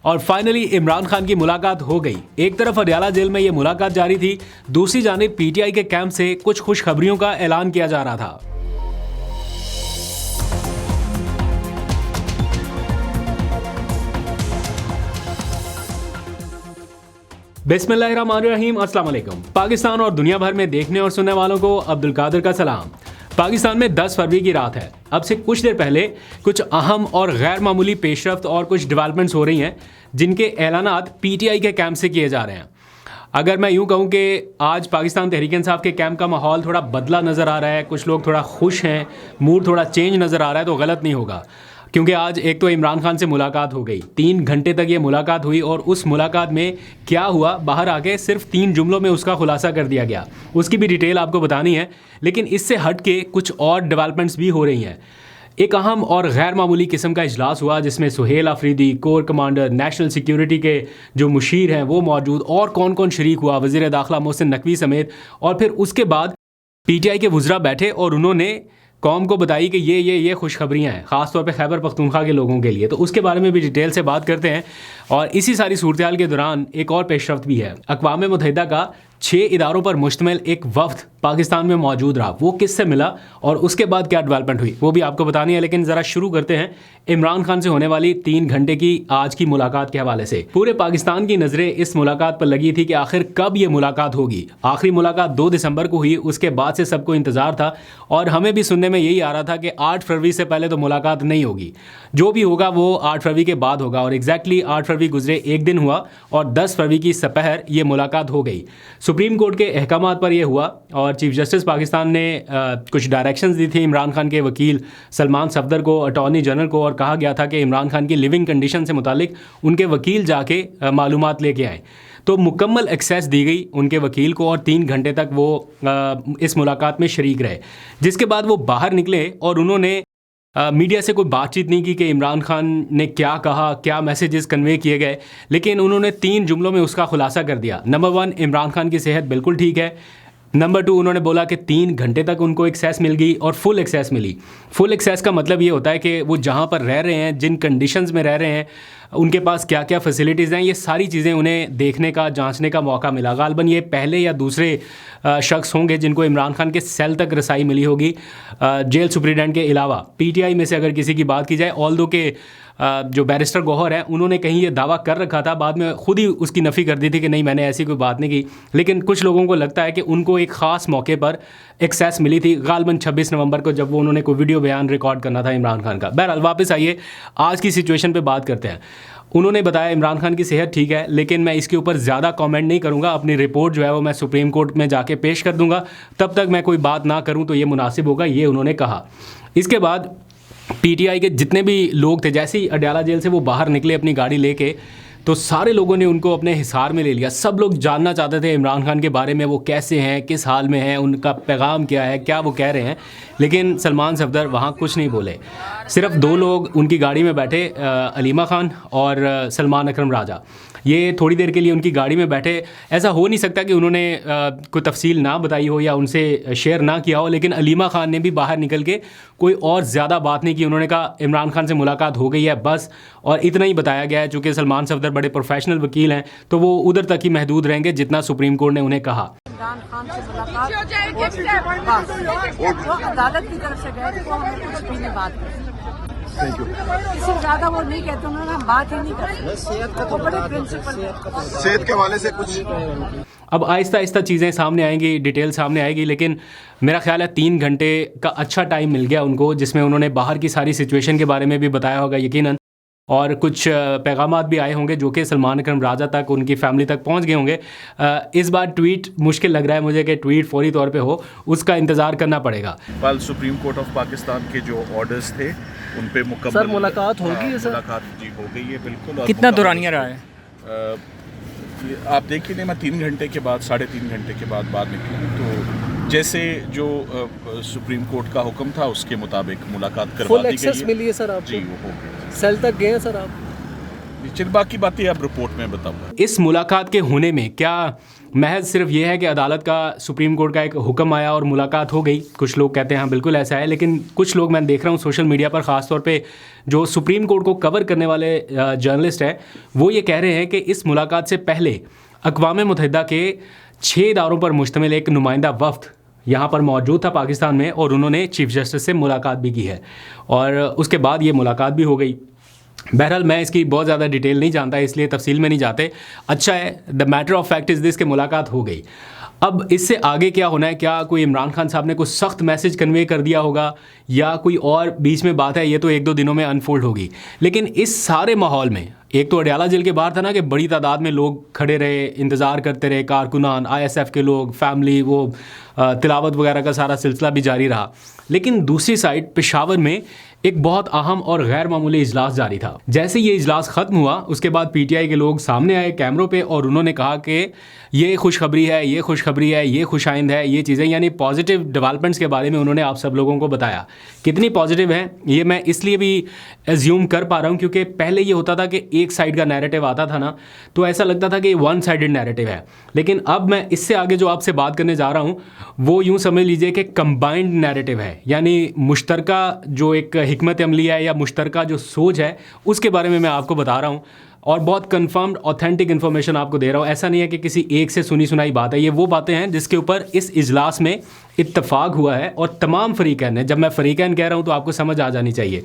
और फाइनली इमरान खान की मुलाकात हो गई। एक तरफ अडयाला जेल में ये मुलाकात जारी थी, दूसरी जानिब पीटीआई के कैंप से कुछ खुशखबरियों का ऐलान किया जा रहा था। बिस्मिल्लाहिर्रहमानिर्रहीम, अस्सलाम वालेकुम। पाकिस्तान और दुनिया भर में देखने और सुनने वालों को अब्दुल कादिर का सलाम। पाकिस्तान में 10 फरवरी की रात है। अब से कुछ देर पहले कुछ अहम और गैर मामूली पेशरफ्त और कुछ डेवलपमेंट्स हो रही हैं जिनके ऐलानात पीटीआई के कैंप से किए जा रहे हैं। अगर मैं यूं कहूं कि आज पाकिस्तान तहरीक इंसाफ के कैंप का माहौल थोड़ा बदला नज़र आ रहा है, कुछ लोग थोड़ा खुश हैं, मूड थोड़ा चेंज नज़र आ रहा है, तो गलत नहीं होगा। क्योंकि आज एक तो इमरान खान से मुलाकात हो गई, 3 घंटे तक ये मुलाकात हुई और उस मुलाकात में क्या हुआ बाहर आके सिर्फ 3 जुमलों में उसका खुलासा कर दिया गया। उसकी भी डिटेल आपको बतानी है, लेकिन इससे हट के कुछ और डेवलपमेंट्स भी हो रही हैं। एक अहम और गैर मामूली किस्म का इजलास हुआ जिसमें Suhail Afridi, core commander, national security के जो मुशीर हैं वो मौजूद, और कौन कौन शरीक हुआ, वज़ीर दाखिला मोहसिन नकवी समेत। और फिर उसके बाद पीटीआई के वुज़रा बैठे और उन्होंने कौम को बताई कि ये खुशखबरियाँ हैं, ख़ास तौर पे खैबर पख्तूनख्वा के लोगों के लिए। तो उसके बारे में भी डिटेल से बात करते हैं। और इसी सारी सूरत के दौरान एक और पेशरफ्त भी है। अक़वाम मुत्तहिदा का 6 इदारों पर मुश्तमिल एक वफ़द पाकिस्तान में मौजूद रहा। वो किससे मिला और उसके बाद क्या डेवलपमेंट हुई वो भी आपको बतानी है। लेकिन ज़रा शुरू करते हैं इमरान खान से होने वाली 3 घंटे की आज की मुलाकात के हवाले से। पूरे पाकिस्तान की नज़रें इस मुलाकात पर लगी थी कि आखिर कब ये मुलाकात होगी। आखिरी मुलाकात 2 दिसंबर को हुई, उसके बाद से सबको इंतज़ार था और हमें भी सुनने में यही आ रहा था कि 8 फरवरी से पहले तो मुलाकात नहीं होगी, जो भी होगा वो 8 फरवरी के बाद होगा। और एग्जैक्टली 8 फरवरी गुजरे एक दिन हुआ और 10 फरवरी की सपहर ये मुलाकात हो गई। सुप्रीम कोर्ट के अहकामात पर यह हुआ और चीफ जस्टिस पाकिस्तान ने कुछ डायरेक्शंस दी थी इमरान खान के वकील सलमान सफदर को, अटॉर्नी जनरल को, और कहा गया था कि इमरान खान की लिविंग कंडीशन से मुतालिक उनके वकील जाके मालूमात लेके आए। तो मुकम्मल एक्सेस दी गई उनके वकील को और 3 घंटे तक वो इस मुलाकात में शरीक रहे। जिसके बाद वो बाहर निकले और उन्होंने मीडिया से कोई बातचीत नहीं की कि इमरान खान ने क्या कहा, क्या मैसेजेस कन्वे किए गए, लेकिन उन्होंने 3 जुमलों में उसका खुलासा कर दिया। नंबर 1, इमरान खान की सेहत बिल्कुल ठीक है। नंबर 2, उन्होंने बोला कि 3 घंटे तक उनको एक्सेस मिल गई और फुल एक्सेस मिली। फुल एक्सेस का मतलब ये होता है कि वो जहाँ पर रह रहे हैं, जिन कंडीशंस में रह रहे हैं, उनके पास क्या क्या फैसिलिटीज़ हैं, ये सारी चीज़ें उन्हें देखने का, जांचने का मौका मिला। गालबन ये पहले या दूसरे शख्स होंगे जिनको इमरान खान के सेल तक रसाई मिली होगी जेल सुप्रीडेंट के अलावा। पीटीआई में से अगर किसी की बात की जाए, ऑल्दो के जो बैरिस्टर गौहर हैं उन्होंने कहीं ये दावा कर रखा था, बाद में खुद ही उसकी नफ़ी कर दी थी कि नहीं, मैंने ऐसी कोई बात नहीं की। लेकिन कुछ लोगों को लगता है कि उनको एक ख़ास मौके पर एक्सेस मिली थी, गालबन 26 नवंबर को, जब वो उन्होंने कोई वीडियो बयान रिकॉर्ड करना था इमरान खान का। बहरहाल वापस आइए, आज की सिचुएशन पे बात करते हैं। उन्होंने बताया इमरान खान की सेहत ठीक है, लेकिन मैं इसके ऊपर ज़्यादा कमेंट नहीं करूँगा। अपनी रिपोर्ट जो है वो मैं सुप्रीम कोर्ट में जाके पेश कर दूँगा, तब तक मैं कोई बात ना करूँ तो ये मुनासिब होगा, ये उन्होंने कहा। इसके बाद पीटीआई के जितने भी लोग थे, जैसे ही अडयाला जेल से वो बाहर निकले अपनी गाड़ी लेके, तो सारे लोगों ने उनको अपने हिसार में ले लिया। सब लोग जानना चाहते थे इमरान खान के बारे में, वो कैसे हैं, किस हाल में हैं, उनका पैगाम क्या है, क्या वो कह रहे हैं। लेकिन सलमान सफदर वहाँ कुछ नहीं बोले। सिर्फ 2 लोग उनकी गाड़ी में बैठे, अलीमा खान और सलमान अकरम राजा। ये थोड़ी देर के लिए उनकी गाड़ी में बैठे। ऐसा हो नहीं सकता कि उन्होंने कोई तफसील ना बताई हो या उनसे शेयर ना किया हो, लेकिन अलीमा खान ने भी बाहर निकल के कोई और ज़्यादा बात नहीं की। उन्होंने कहा इमरान खान से मुलाकात हो गई है बस, और इतना ही बताया गया है। चूँकि सलमान सफदर बड़े प्रोफेशनल वकील हैं तो वो उधर तक ही महदूद रहेंगे जितना सुप्रीम कोर्ट ने उन्हें कहा। इमरान खान से मुलाकात अदालत की तरफ से गए तो हमें कुछ भी नहीं बात की। इससे ज़्यादा वो नहीं कहते, उन्होंने हम बात ही नहीं करते। वो बड़े प्रिंसिपल सेहत के हवाले से कुछ अब आहिस्ता आहिस्ता चीज़ें सामने आएंगी, डिटेल सामने आएगी, लेकिन मेरा ख्याल है 3 घंटे का अच्छा टाइम मिल गया उनको, जिसमें उन्होंने बाहर की सारी सिचुएशन के बारे में भी बताया होगा यकीनन, और कुछ पैगामात भी आए होंगे जो कि सलमान अकरम राजा तक, उनकी फैमिली तक पहुंच गए होंगे। इस बार ट्वीट मुश्किल लग रहा है मुझे कि ट्वीट फौरी तौर पे हो, उसका इंतज़ार करना पड़ेगा। कल सुप्रीम कोर्ट ऑफ पाकिस्तान के जो ऑर्डर्स थे उन पे मुकम्मल सर मुलाकात होगी है सर? मुलाकात जी हो गई है बिल्कुल। और कितना दौरानिया रहा है? आप देखिए नहीं, मैं 3 घंटे के बाद, 3.5 घंटे के बाद निकला, तो जैसे जो सुप्रीम कोर्ट का हुक्म था उसके मुताबिक मुलाकात करवा दी गई है। फुल एक्सेस मिली है सर आपको? जी वो हो गया। सेल तक गए हैं सर आप? चलिए बाकी बातें आप रिपोर्ट में बताऊंगा। इस मुलाकात के होने में क्या महज सिर्फ ये है कि अदालत का, सुप्रीम कोर्ट का एक हुक्म आया और मुलाकात हो गई? कुछ लोग कहते हैं हाँ बिल्कुल ऐसा है, लेकिन कुछ लोग मैं देख रहा हूँ सोशल मीडिया पर, ख़ास तौर पे जो सुप्रीम कोर्ट को कवर करने वाले जर्नलिस्ट हैं, वो ये कह रहे हैं कि इस मुलाकात से पहले अक़वाम मुत्तहिदा के 6 इदारों पर मुश्तमिल एक नुमाइंदा वफ़द यहाँ पर मौजूद था पाकिस्तान में, और उन्होंने चीफ जस्टिस से मुलाकात भी की है, और उसके बाद ये मुलाकात भी हो गई। बहरहाल मैं इसकी बहुत ज़्यादा डिटेल नहीं जानता, इसलिए तफसील में नहीं जाते। अच्छा है, the matter of fact is this कि मुलाकात हो गई। अब इससे आगे क्या होना है? क्या कोई इमरान खान साहब ने कुछ सख्त मैसेज कन्वे कर दिया होगा, या कोई और बीच में बात है? ये तो 1-2 दिनों में अनफोल्ड होगी। लेकिन इस सारे माहौल में, एक तो अडयाला जेल के बाहर था ना कि बड़ी तादाद में लोग खड़े रहे, इंतज़ार करते रहे, कारकुनान, ISF के लोग, फैमिली, वो तिलावत वगैरह का सारा सिलसिला भी जारी रहा। लेकिन दूसरी साइड पेशावर में एक बहुत अहम और गैर मामूली इजलास जारी था। जैसे ये इजलास ख़त्म हुआ, उसके बाद PTI के लोग सामने आए कैमरों पे, और उन्होंने कहा कि ये खुशखबरी है, ये खुशखबरी है, ये खुशाइंद है, ये चीज़ें, यानी पॉजिटिव डेवलपमेंट्स के बारे में उन्होंने आप सब लोगों को बताया। कितनी पॉजिटिव है ये मैं इसलिए भी एज्यूम कर पा रहा हूँ क्योंकि पहले ये होता था कि एक साइड का नैरेटिव आता था ना, तो ऐसा लगता था कि वन साइडेड नैरेटिव है। लेकिन अब मैं इससे आगे जो आपसे बात करने जा रहा हूँ वो यूँ समझ लीजिए कि कंबाइंड नैरेटिव है, यानी मुश्तरका जो एक हिकमत अमली है या मुश्तरका जो सोच है, उसके बारे में मैं आपको बता रहा हूँ, और बहुत कंफर्म्ड ऑथेंटिक इन्फॉर्मेशन आपको दे रहा हूँ। ऐसा नहीं है कि किसी एक से सुनी सुनाई बात है, ये वो बातें हैं जिसके ऊपर इस इजलास में इत्तफाक हुआ है, और तमाम फ़रीक़ैन ने, जब मैं फ़रीक़ैन कह रहा हूँ तो आपको समझ आ जानी चाहिए।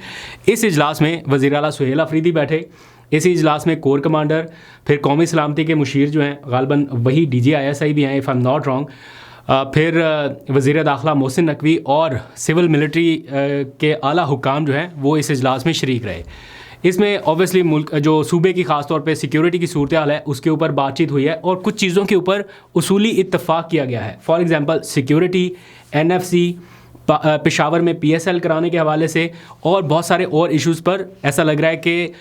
इस इजलास में वज़ीर आला सुहेल अफरीदी बैठे, इसी इजलास में कोर कमांडर, फिर कौमी सलामती के मुशीर जो हैं, गालबन वही DG ISI भी हैं if I am not wrong, फिर वज़ीर दाखिला मोहसिन नकवी और सिविल मिलिट्री के आला हुकाम जो हैं वो इस इजलास में शरीक रहे। इसमें ऑब्वियसली मुल्क जो सूबे की ख़ास तौर पे सिक्योरिटी की सूरत हाल है उसके ऊपर बातचीत हुई है, और कुछ चीज़ों के ऊपर उसूली इत्तफाक किया गया है। For example security, NFC, Peshawar में PSL कराने के हवाले से, और बहुत सारे और इश्यूज़ पर ऐसा लग रहा है कि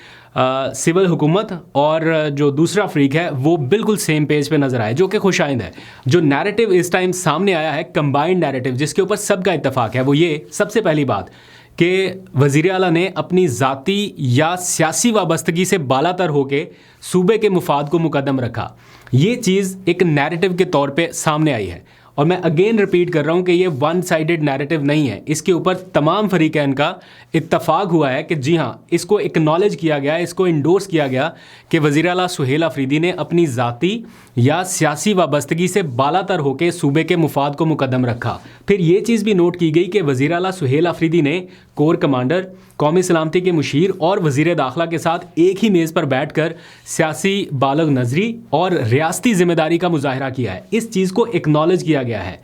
सिविल हुकूमत और जो दूसरा फ्रीक है वो बिल्कुल सेम पेज पे नज़र आए, जो कि खुशाइंद है। जो नैरेटिव इस टाइम सामने आया है, कंबाइंड नैरेटिव, जिसके ऊपर सबका इत्तफाक है, वो ये सबसे पहली बात कि वज़ीर आला ने अपनी ज़ाती या सियासी वाबस्तगी से बालातर होकर सूबे के मुफाद को मुकद्दम रखा। ये चीज़ एक नैरेटिव के तौर पे सामने आई है, और मैं अगेन रिपीट कर रहा हूँ कि ये वन साइडेड नैरेटिव नहीं है। इसके ऊपर तमाम फरीक़ैन का इत्तफाक हुआ है कि जी हाँ, इसको एक्नॉलेज किया गया, इसको इंडोर्स किया गया कि वज़ीर आला सुहेल अफरीदी ने अपनी ज़ाती या सियासी वाबस्तगी से बालातर होकर सूबे के मुफाद को मुकद्दम रखा। फिर ये चीज़ भी नोट की गई कि वज़ीर आला सुहेल अफरीदी ने कोर कमांडर, कौमी सलामती के मुशीर और वज़ीर दाखिला के साथ एक ही मेज़ पर बैठकर सियासी बालग नज़री और रियासती ज़िम्मेदारी का मुजाहरा किया है। इस चीज़ को एक्नॉलेज किया गया है।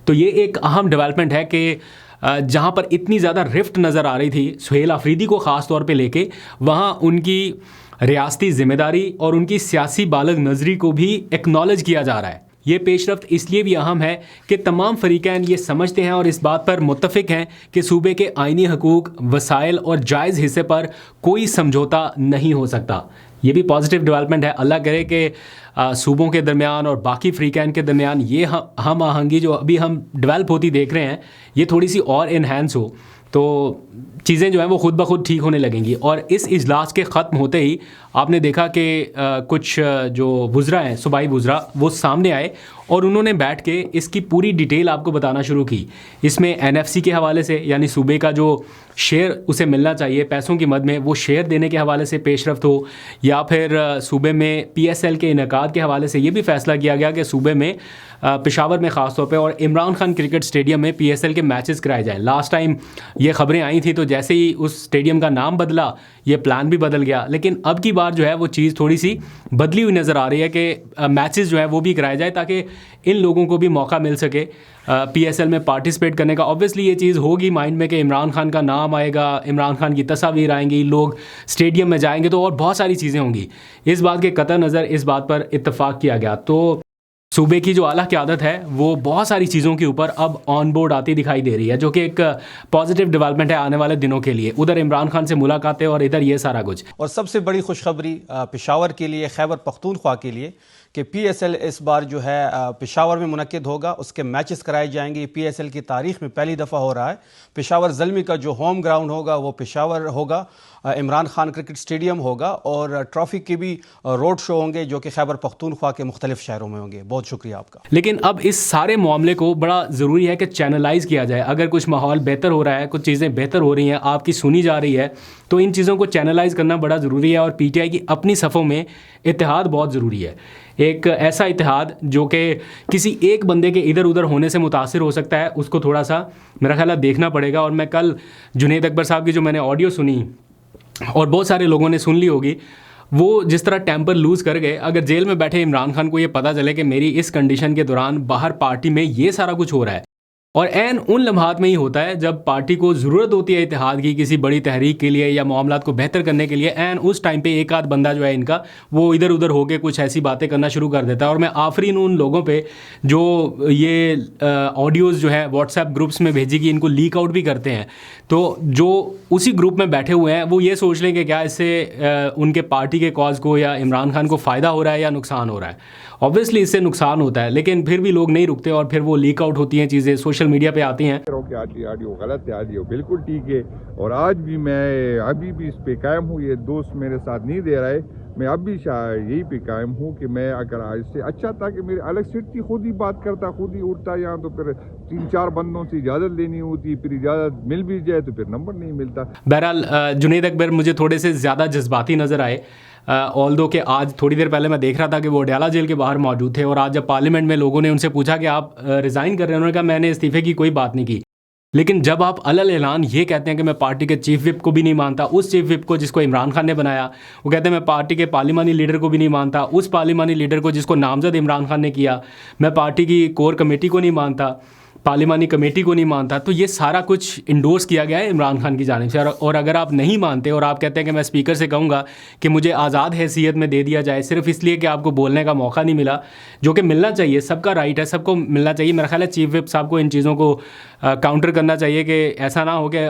तो ये एक अहम डेवलपमेंट है कि जहाँ पर इतनी ज़्यादा रिफ्ट नज़र आ रही थी सुहेल अफरीदी को ख़ास तौर पे लेके, वहाँ उनकी रियासती ज़िम्मेदारी और उनकी सियासी बालग नज़री को भी एक्नॉलेज किया जा रहा है। ये पेशरफ्त इसलिए भी अहम है कि तमाम फरीक़ैन ये समझते हैं और इस बात पर मुत्तफ़िक हैं कि सूबे के आइनी हकूक़, वसाइल और जायज़ हिस्से पर कोई समझौता नहीं हो सकता। ये भी पॉजिटिव डेवलपमेंट है। अल्लाह करे कि सूबों के दरमियान और बाकी फरीक़ैन के दरमियान ये हम आहंगी जो अभी हम डेवलप होती देख रहे हैं, ये थोड़ी सी और इन्हेंस हो, तो चीज़ें जो हैं वो खुद ब खुद ठीक होने लगेंगी। और इस इजलास के ख़त्म होते ही आपने देखा कि कुछ जो वुज़रा हैं, सूबाई वुज़रा, वो सामने आए और उन्होंने बैठ के इसकी पूरी डिटेल आपको बताना शुरू की। इसमें NFC के हवाले से, यानी सूबे का जो शेयर उसे मिलना चाहिए पैसों की मद में, वो शेयर देने के हवाले से पेशरफ्त हो, या फिर सूबे में PSL के इनेकाद के हवाले से ये भी फ़ैसला किया गया कि सूबे में पेशावर में ख़ास तौर पे और इमरान खान क्रिकेट स्टेडियम में PSL के मैचेस कराए जाए। लास्ट टाइम ये ख़बरें आई थी तो जैसे ही उस स्टेडियम का नाम बदला, ये प्लान भी बदल गया। लेकिन अब की बार जो है वो चीज़ थोड़ी सी बदली हुई नज़र आ रही है कि मैचेस जो है वो भी कराए जाए ताकि इन लोगों को भी मौका मिल सके PSL में पार्टिसिपेट करने का। ऑब्वियसली ये चीज़ होगी माइंड में कि इमरान खान का नाम आएगा, इमरान खान की तस्वीर आएंगी, लोग स्टेडियम में जाएंगे, तो और बहुत सारी चीज़ें होंगी। इस बात के कतई नज़र इस बात पर इत्तफाक किया गया। तो सूबे की जो आला क़यादत है वो बहुत सारी चीज़ों के ऊपर अब ऑन बोर्ड आती दिखाई दे रही है, जो कि एक पॉजिटिव डेवलपमेंट है आने वाले दिनों के लिए। उधर इमरान खान से मुलाकातें और इधर ये सारा कुछ। और सबसे बड़ी खुशखबरी पेशावर के लिए, खैबर पख्तूनख्वा के लिए, कि PSL इस बार जो है पेशावर में मुनक्किद होगा। उसके मैचेस कराए जाएंगे। PSL की तारीख में पहली दफ़ा हो रहा है। पेशावर ज़ल्मी का जो होम ग्राउंड होगा वो पेशावर होगा, इमरान खान क्रिकेट स्टेडियम होगा, और ट्रॉफी के भी रोड शो होंगे जो कि खैबर पख्तूनख्वा के मुख्तलिफ शहरों में होंगे। बहुत शुक्रिया आपका। लेकिन अब इस सारे मामले को बड़ा ज़रूरी है कि चैनलाइज़ किया जाए। अगर कुछ माहौल बेहतर हो रहा है, कुछ चीज़ें बेहतर हो रही हैं, आपकी सुनी जा रही है, तो इन चीज़ों को चैनलाइज़ करना बड़ा ज़रूरी है। और PTI की अपनी सफ़ों में इत्तेहाद बहुत ज़रूरी है। एक ऐसा इत्तेहाद जो कि किसी एक बंदे के इधर उधर होने से मुतासिर हो सकता है, उसको थोड़ा सा मेरा ख्याल है देखना पड़ेगा। और मैं कल जुनैद अकबर साहब की जो मैंने ऑडियो सुनी और बहुत सारे लोगों ने सुन ली होगी, वो जिस तरह टेम्पर लूज़ कर गए। अगर जेल में बैठे इमरान खान को ये पता चले कि मेरी इस कंडीशन के दौरान बाहर पार्टी में ये सारा कुछ हो रहा है, और ऐन उन लम्हात में ही होता है जब पार्टी को ज़रूरत होती है इत्तेहाद की किसी बड़ी तहरीक के लिए या मामलात को बेहतर करने के लिए, ऐन उस टाइम पे एक आध बंदा जो है इनका वो इधर उधर होकर कुछ ऐसी बातें करना शुरू कर देता है। और मैं आफरीन उन लोगों पे जो ये ऑडियोज़ जो है व्हाट्सएप ग्रुप्स में भेजी कि इनको लीक आउट भी करते हैं, तो जो उसी ग्रुप में बैठे हुए हैं वो ये सोच लें कि क्या इससे उनके पार्टी के कॉज को या इमरान खान को फ़ायदा हो रहा है या नुकसान हो रहा है। ऑब्वियसली इससे नुकसान होता है, लेकिन फिर भी लोग नहीं रुकते और फिर वो लीक आउट होती हैं, चीज़ें सोशल मीडिया पे आती हैं। ऑडियो गलत है, ऑडियो बिल्कुल ठीक है। और आज भी मैं अभी भी इस पे कायम हूँ। ये दोस्त मेरे साथ नहीं दे रहा है, मैं अब भी यही पे कायम हूँ कि मैं अगर आज से अच्छा था कि मेरी अलग सीट थी, खुद ही बात करता, खुद ही उठता यहाँ, तो फिर 3-4 बंदों से इजाज़त लेनी होती, फिर इजाज़त मिल भी जाए तो फिर नंबर नहीं मिलता। बहरहाल जुनैद अकबर मुझे थोड़े से ज़्यादा जज्बाती नज़र आए, ऑल्दो कि आज थोड़ी देर पहले मैं देख रहा था कि वो अडयाला जेल के बाहर मौजूद थे। और आज जब पार्लियामेंट में लोगों ने उनसे पूछा कि आप रिज़ाइन कर रहे हैं, उन्होंने कहा मैंने इस्तीफ़े की कोई बात नहीं की। लेकिन जब आप अलल ऐलान ये कहते हैं कि मैं पार्टी के चीफ विप को भी नहीं मानता, उस चीफ विप को जिसको इमरान खान ने बनाया, वो कहते हैं मैं पार्टी के पार्लिमानी लीडर को भी नहीं मानता, उस पार्लिमानी लीडर को जिसको नामजद इमरान खान ने किया, मैं पार्टी की कोर कमेटी को नहीं मानता, पार्लिमानी कमेटी को नहीं मानता, तो ये सारा कुछ इंडोर्स किया गया है इमरान खान की जानिब से। और अगर आप नहीं मानते और आप कहते हैं कि मैं स्पीकर से कहूँगा कि मुझे आज़ाद हैसियत में दे दिया जाए सिर्फ इसलिए कि आपको बोलने का मौका नहीं मिला, जो कि मिलना चाहिए, सबका राइट है, सबको मिलना चाहिए। मेरा ख्याल है चीफ विप साहब को इन चीज़ों को काउंटर करना चाहिए कि ऐसा ना हो कि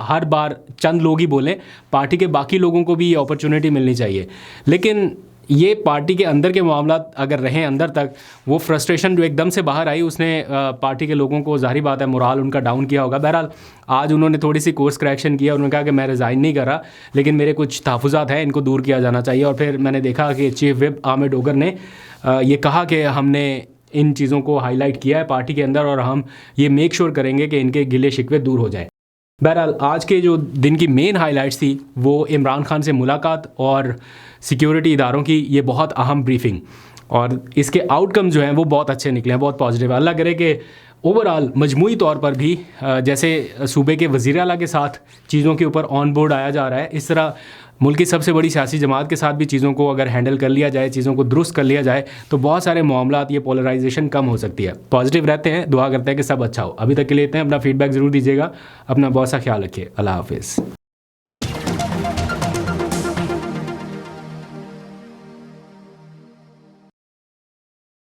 हर बार चंद लोग ही बोलें, पार्टी के बाकी लोगों को भी ये अपॉर्चुनिटी मिलनी चाहिए। लेकिन ये पार्टी के अंदर के मामला अगर रहें अंदर तक, वो फ्रस्ट्रेशन जो एकदम से बाहर आई उसने पार्टी के लोगों को, ज़ाहिर बात है, मोराल उनका डाउन किया होगा। बहरहाल आज उन्होंने थोड़ी सी कोर्स करेक्शन किया, उन्होंने कहा कि मैं रिज़ाइन नहीं कर रहा, लेकिन मेरे कुछ तहफ़्फ़ुज़ात हैं, इनको दूर किया जाना चाहिए। और फिर मैंने देखा कि चीफ विप आमिर डोगर ने ये कहा कि हमने इन चीज़ों को हाईलाइट किया है पार्टी के अंदर और हम ये मेक श्योर करेंगे कि इनके गिले शिकवे दूर हो जाएँ। बहरहाल आज के जो दिन की मेन हाइलाइट्स थी वो इमरान खान से मुलाकात और सिक्योरिटी इदारों की ये बहुत अहम ब्रीफिंग, और इसके आउटकम जो हैं वो बहुत अच्छे निकले हैं, बहुत पॉजिटिव है। अल्लाह करे कि ओवरऑल मजमूई तौर पर भी जैसे सूबे के वज़ीर आला के साथ चीज़ों के ऊपर ऑन बोर्ड आया जा रहा है, इस तरह मुल्क की सबसे बड़ी सियासी जमात के साथ भी चीज़ों को अगर हैंडल कर लिया जाए, चीज़ों को दुरुस्त कर लिया जाए, तो बहुत सारे मामलात, ये पोलराइजेशन कम हो सकती है। पॉजिटिव रहते हैं, दुआ करते हैं कि सब अच्छा हो। अभी तक के लिए इतने, अपना फीडबैक ज़रूर दीजिएगा, अपना बहुत सा ख्याल रखिए। अल्लाह हाफिज़।